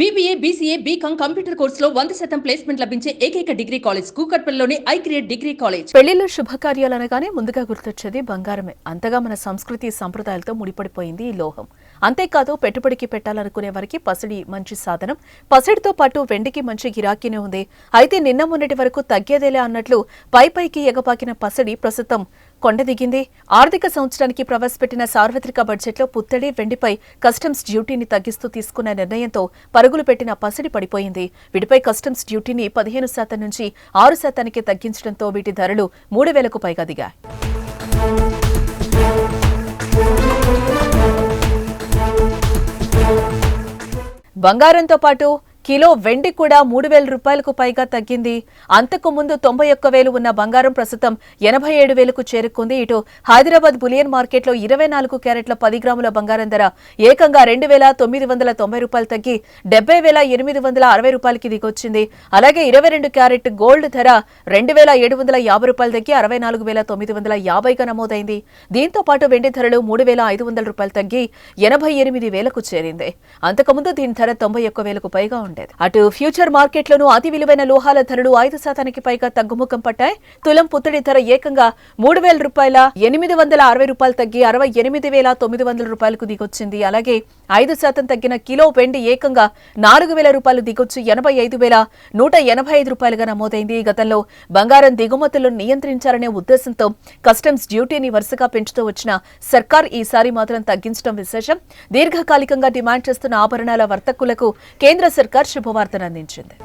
BBA, BCA, BCom computer కోర్సులో 100% placement లభించే ఏకైక డిగ్రీ కాలేజ్ కూకట్పల్లిలోని ఐక్రియేట్ డిగ్రీ కాలేజ్. పెళ్లిలో శుభకార్యాలు అనగానే ముందుగా గుర్తొచ్చేది బంగారమే. అంతగా మన సంస్కృతి సంప్రదాయాలతో ముడిపడిపోయింది ఈ లోహం. అంతేకాదు పెట్టుబడికి పెట్టాలనుకునే వారికి పసిడి మంచి సాధనం. పసిడితో పాటు వెండికి మంచి గిరాకీనే ఉంది. అయితే నిన్న మొన్నటి వరకు తగ్గేదేలే అన్నట్లు పైకి ఎగపాకిన పసిడి ప్రస్తుతం కొండ దిగింది. ఆర్థిక సంవత్సరానికి ప్రవేశపెట్టిన సార్వత్రిక బడ్జెట్లో పుత్తడి, వెండిపై కస్టమ్స్ డ్యూటీని తగ్గిస్తూ తీసుకున్న నిర్ణయంతో పరుగులు పెట్టిన పసిడి పడిపోయింది. వీటిపై కస్టమ్స్ డ్యూటీని 15% నుంచి 6% తగ్గించడంతో వీటి ధరలు 3,000కు పైగా దిగాయి. బంగారంతో పాటు కిలో వెండి కూడా 3,000 రూపాయలకు పైగా తగ్గింది. అంతకు ముందు 91,000 ఉన్న బంగారం ప్రస్తుతం 87,000కు చేరుకుంది. ఇటు హైదరాబాద్ బులియన్ మార్కెట్లో 24 క్యారెట్ల 10 గ్రాముల బంగారం ధర ఏకంగా 2,990 రూపాయలు తగ్గి 70,860 రూపాయలకి దిగొచ్చింది. అలాగే 22 క్యారెట్ గోల్డ్ ధర 2,750 రూపాయలు తగ్గి 64,950గా నమోదైంది. దీంతో పాటు వెండి ధరలు 3,500 రూపాయలు తగ్గి 88,000కు చేరింది. అంతకుముందు దీని ధర 91,000కు పైగా ఉండేది. అటు ఫ్యూచర్ మార్కెట్లోనూ అతి విలువైన లోహాల ధరలు 5%కి పైగా తగ్గుముఖం పట్టాయి. తులం పుత్తడి ధర ఏకంగా 3,000 రూపాయల 860 రూపాయలు తగ్గి 68,900 రూపాయలకు దిగొచ్చింది. అలాగే 5% తగ్గిన కిలో వెండి ఏకంగా 4,000 రూపాయలు దిగొచ్చి 85,185 రూపాయలుగా నమోదైంది. గతంలో బంగారం దిగుమతులను నియంత్రించాలనే ఉద్దేశంతో కస్టమ్స్ డ్యూటీని వరుసగా పెంచుతూ వచ్చిన సర్కార్ ఈసారి మాత్రం తగ్గించడం విశేషం. దీర్ఘకాలికంగా డిమాండ్ చేస్తున్న ఆభరణాల వర్తకులకు కేంద్ర సర్కార్ శుభవార్తను అందించింది.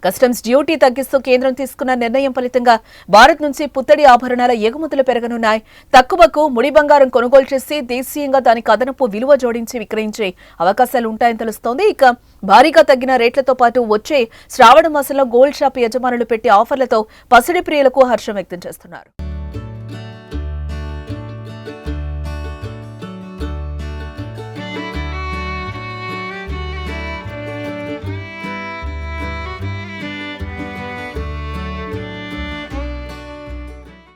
కస్టమ్స్ డ్యూటీ తగ్గిస్తూ కేంద్రం తీసుకున్న నిర్ణయం ఫలితంగా భారత్ నుంచి పుత్తడి ఆభరణాల ఎగుమతులు పెరగనున్నాయి. తక్కువకు ముడి బంగారం కొనుగోలు చేసి దేశీయంగా దానికి అదనపు విలువ జోడించి విక్రయించే అవకాశాలు ఉంటాయని తెలుస్తోంది. ఇక భారీగా తగ్గిన రేట్లతో పాటు వచ్చే శ్రావణ మాసంలో గోల్డ్ షాప్ యజమానులు పెట్టే ఆఫర్లతో పసిడి ప్రియులకు హర్షం వ్యక్తం చేస్తున్నారు.